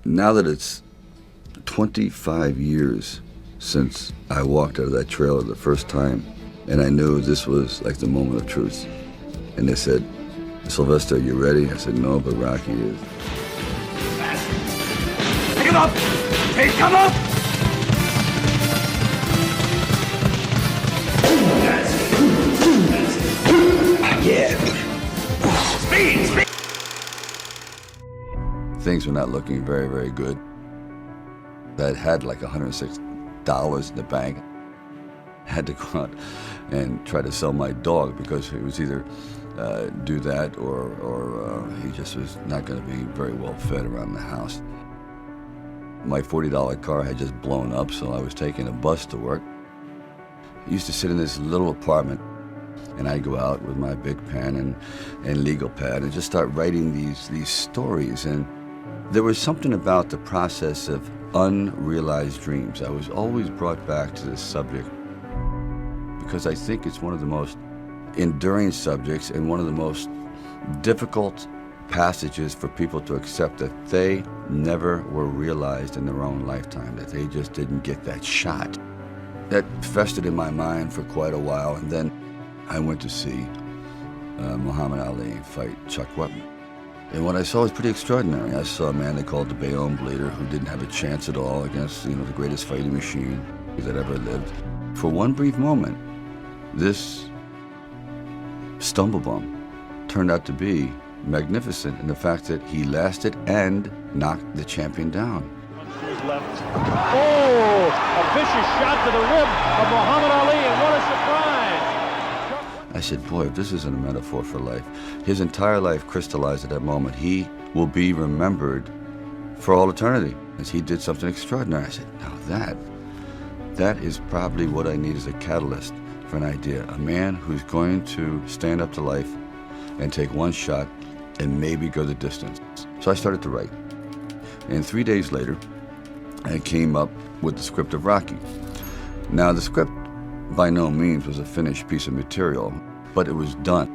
Now that it's 25 years since I walked out of that trailer the first time, and I knew this was like the moment of truth. And they said, "Sylvester, you ready?" I said, "No, but Rocky is." Pick him up! Take him up! Yeah. Speed, speed! Things were not looking very, very good. I had like $106 in the bank. I had to go out and try to sell my dog because it was either do that or he just was not going to be very well fed around the house. My $40 car had just blown up, so I was taking a bus to work. I used to sit in this little apartment, and I'd go out with my big pen and legal pad and just start writing these stories. And there was something about the process of unrealized dreams. I was always brought back to this subject because I think it's one of the most enduring subjects and one of the most difficult passages for people to accept that they never were realized in their own lifetime, that they just didn't get that shot. That festered in my mind for quite a while, and then I went to see Muhammad Ali fight Chuck Wepner. And what I saw was pretty extraordinary. I saw a man they called the Bayonne Bleeder who didn't have a chance at all against, the greatest fighting machine that ever lived. For one brief moment, this stumblebum turned out to be magnificent in the fact that he lasted and knocked the champion down. Left. Oh, a vicious shot to the rib of Muhammad Ali, and what a surprise! I said, boy, if this isn't a metaphor for life. His entire life crystallized at that moment. He will be remembered for all eternity as he did something extraordinary. I said, now that is probably what I need as a catalyst for an idea. A man who's going to stand up to life and take one shot and maybe go the distance. So I started to write. And 3 days later, I came up with the script of Rocky. Now, the script by no means was a finished piece of material, but it was done.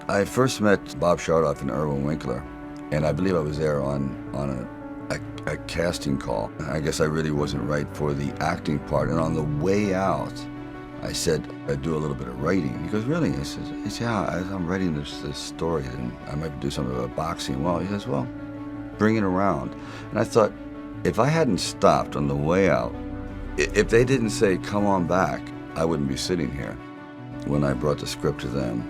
I first met Bob Chardoff and Irwin Winkler, and I believe I was there on a casting call. I guess I really wasn't right for the acting part, and on the way out, I said, I'd do a little bit of writing. He goes, really? He says, yeah, I'm writing this story, and I might do something about boxing. Well, he says, well, bring it around. And I thought, if I hadn't stopped on the way out, if they didn't say, come on back, I wouldn't be sitting here. When I brought the script to them,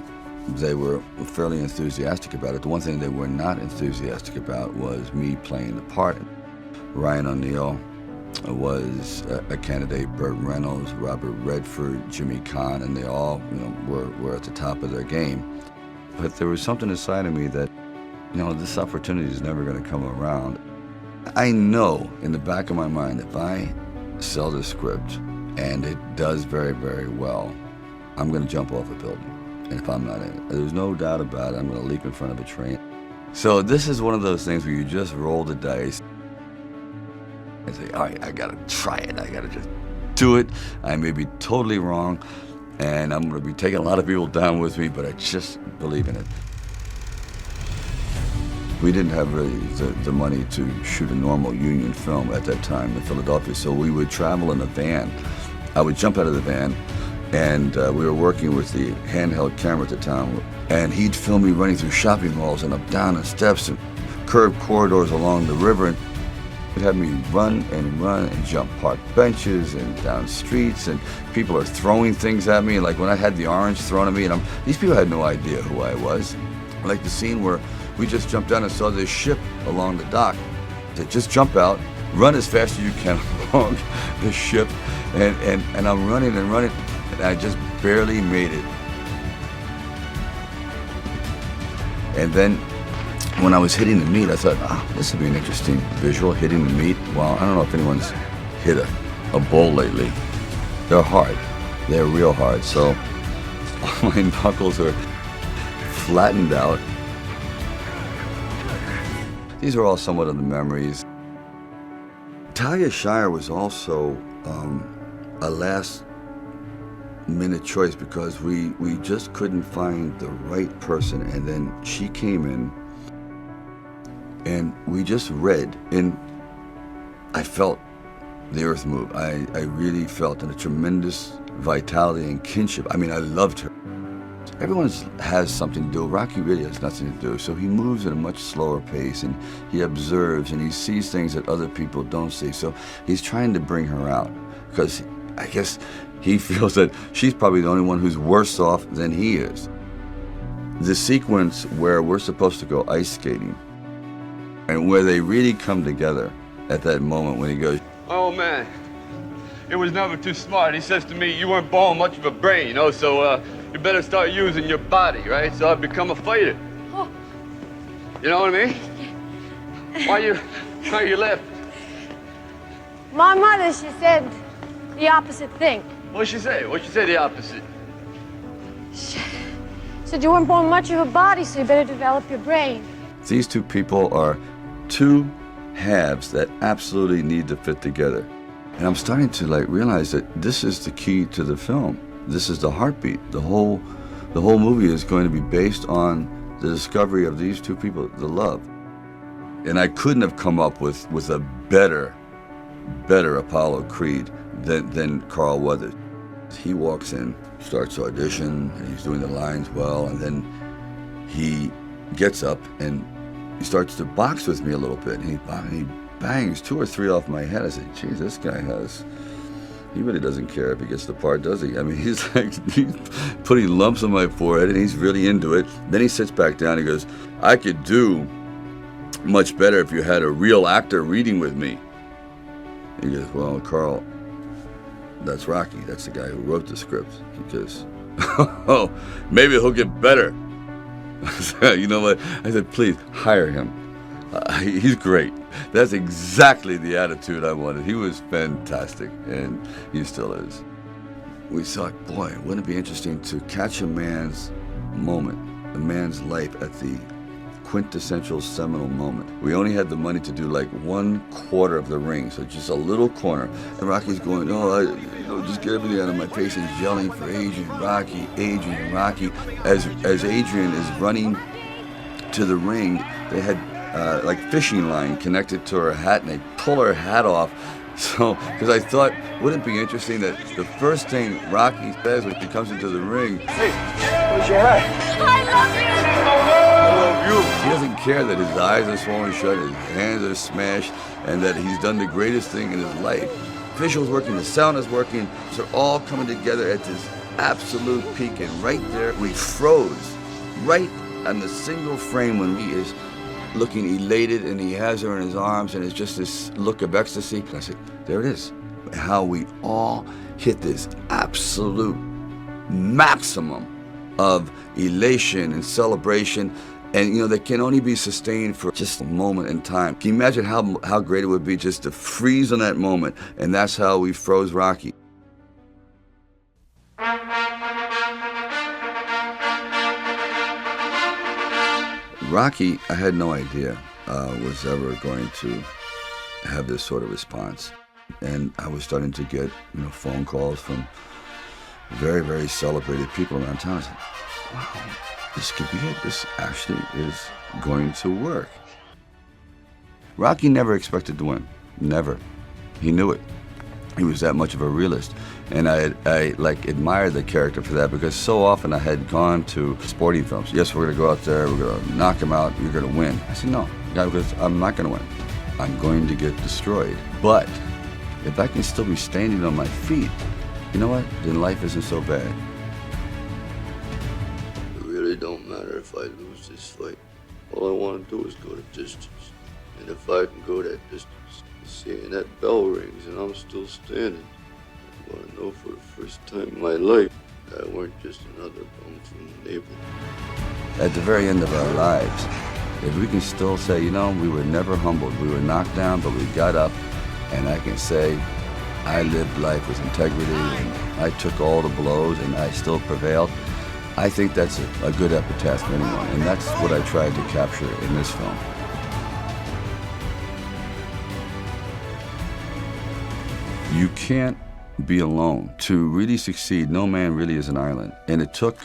they were fairly enthusiastic about it. The one thing they were not enthusiastic about was me playing the part. Ryan O'Neal was a candidate, Burt Reynolds, Robert Redford, Jimmy Caan, and they all were at the top of their game. But there was something inside of me that, this opportunity is never going to come around. I know in the back of my mind, if I sell this script and it does very, very well, I'm going to jump off a building. And if I'm not in it, there's no doubt about it, I'm going to leap in front of a train. So this is one of those things where you just roll the dice and say, all right, I got to try it. I got to just do it. I may be totally wrong, and I'm going to be taking a lot of people down with me, but I just believe in it. We didn't have really the money to shoot a normal union film at that time in Philadelphia, so we would travel in a van. I would jump out of the van, and we were working with the handheld camera at the time, and he'd film me running through shopping malls and up down the steps and curved corridors along the river, and he'd have me run and jump park benches and down streets, and people are throwing things at me, like when I had the orange thrown at me, and these people had no idea who I was. Like the scene where we just jumped down and saw this ship along the dock. They just jump out, run as fast as you can along the ship, and I'm running, and I just barely made it. And then when I was hitting the meat, I thought, this would be an interesting visual, hitting the meat. Well, I don't know if anyone's hit a bull lately. They're hard. They're real hard. So my knuckles are flattened out. These are all somewhat of the memories. Talia Shire was also a last-minute choice because we just couldn't find the right person, and then she came in And we just read, and I felt the earth move. I really felt a tremendous vitality and kinship. I mean, I loved her. Everyone has something to do. Rocky really has nothing to do. So he moves at a much slower pace, and he observes, and he sees things that other people don't see. So he's trying to bring her out, because I guess he feels that she's probably the only one who's worse off than he is. The sequence where we're supposed to go ice skating, and where they really come together at that moment when he goes, "Oh man, it was never too smart." He says to me, "You weren't born much of a brain, you know, so you better start using your body, right? So I've become a fighter." Oh. You know what I mean? Why you laughing? My mother, she said the opposite thing. What'd she say? What'd she say the opposite? She said you weren't born much of a body, so you better develop your brain. these two people are two halves that absolutely need to fit together. And I'm starting to realize that this is the key to the film. This is the heartbeat. The whole movie is going to be based on the discovery of these two people, the love. And I couldn't have come up with a better Apollo Creed than Carl Weathers. He walks in, starts to audition, and he's doing the lines well, and then he gets up and he starts to box with me a little bit, and he bangs 2 or 3 off my head. I said, geez, this guy he really doesn't care if he gets the part, does he? I mean, he's putting lumps on my forehead, and he's really into it. Then he sits back down, and he goes, I could do much better if you had a real actor reading with me. He goes, well, Carl, that's Rocky. That's the guy who wrote the script. He goes, oh, maybe he'll get better. You know what? I said, please, hire him. He's great. That's exactly the attitude I wanted. He was fantastic, and he still is. We thought, boy, wouldn't it be interesting to catch a man's moment, a man's life at the quintessential seminal moment. We only had the money to do 1/4 of the ring, so just a little corner. And Rocky's going, just get everything out of my face, and yelling for Adrian, Rocky, Adrian, Rocky. As Adrian is running to the ring, they had fishing line connected to her hat, and they pull her hat off. So, because I thought, wouldn't it be interesting that the first thing Rocky says when he comes into the ring, hey, where's your hat? I love you! He doesn't care that his eyes are swollen shut, his hands are smashed, and that he's done the greatest thing in his life. Visuals working, the sound is working, so they're all coming together at this absolute peak, and right there, we froze, right on the single frame when he is looking elated, and he has her in his arms, and it's just this look of ecstasy. And I said, there it is. How we all hit this absolute maximum of elation and celebration. And, that can only be sustained for just a moment in time. Can you imagine how great it would be just to freeze on that moment? And that's how we froze Rocky. Rocky, I had no idea was ever going to have this sort of response. And I was starting to get, phone calls from very, very celebrated people around town. I said, wow, this could be it. This actually is going to work. Rocky never expected to win. Never. He knew it. He was that much of a realist. And I admired the character for that, because so often I had gone to sporting films. Yes, we're going to go out there, we're going to knock him out, you're going to win. I said, no, because I'm not going to win. I'm going to get destroyed. But if I can still be standing on my feet, you know what? Then life isn't so bad. It really don't matter if I lose this fight. All I want to do is go the distance. And if I can go that distance, seeing that bell rings and I'm still standing, I want to know for the first time in my life that I weren't just another bum from the neighborhood. At the very end of our lives, if we can still say, we were never humbled, we were knocked down, but we got up, and I can say, I lived life with integrity, and I took all the blows, and I still prevailed. I think that's a good epitaph for anyone, and that's what I tried to capture in this film. You can't be alone. To really succeed, no man really is an island. And it took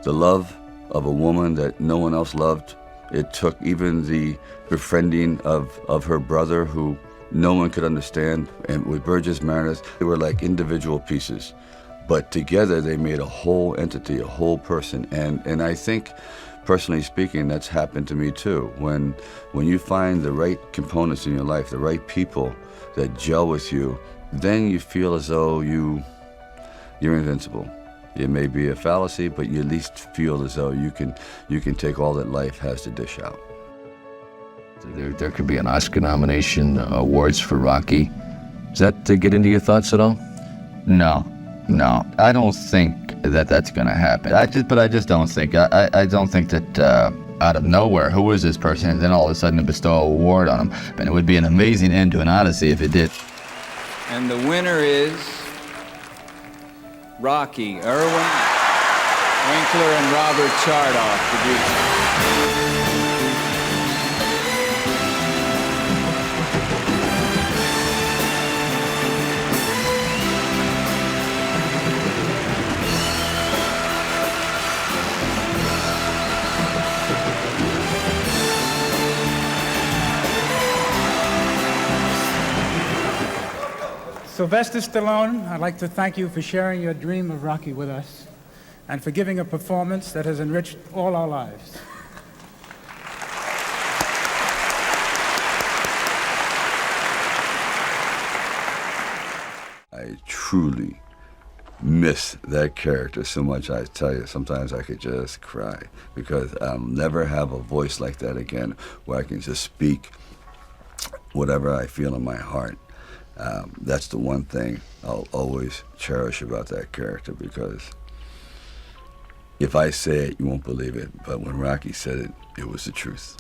the love of a woman that no one else loved It took even the befriending of her brother, who no one could understand, and with Burgess Meredith, they were like individual pieces. But together they made a whole entity, a whole person. And I think, personally speaking, that's happened to me too. When you find the right components in your life, the right people that gel with you, then you feel as though you're invincible. It may be a fallacy, but you at least feel as though you can take all that life has to dish out. There could be an Oscar nomination, awards for Rocky. Does that get into your thoughts at all? No, I don't think that's going to happen. I just don't think. I don't think that out of nowhere, who is this person? And then all of a sudden bestow an award on him. And it would be an amazing end to an Odyssey if it did. And the winner is Rocky, Irwin Winkler and Robert Chardoff, producers. Sylvester Stallone, I'd like to thank you for sharing your dream of Rocky with us and for giving a performance that has enriched all our lives. I truly miss that character so much. I tell you, sometimes I could just cry, because I'll never have a voice like that again, where I can just speak whatever I feel in my heart. That's the one thing I'll always cherish about that character, because if I say it, you won't believe it. But when Rocky said it, it was the truth.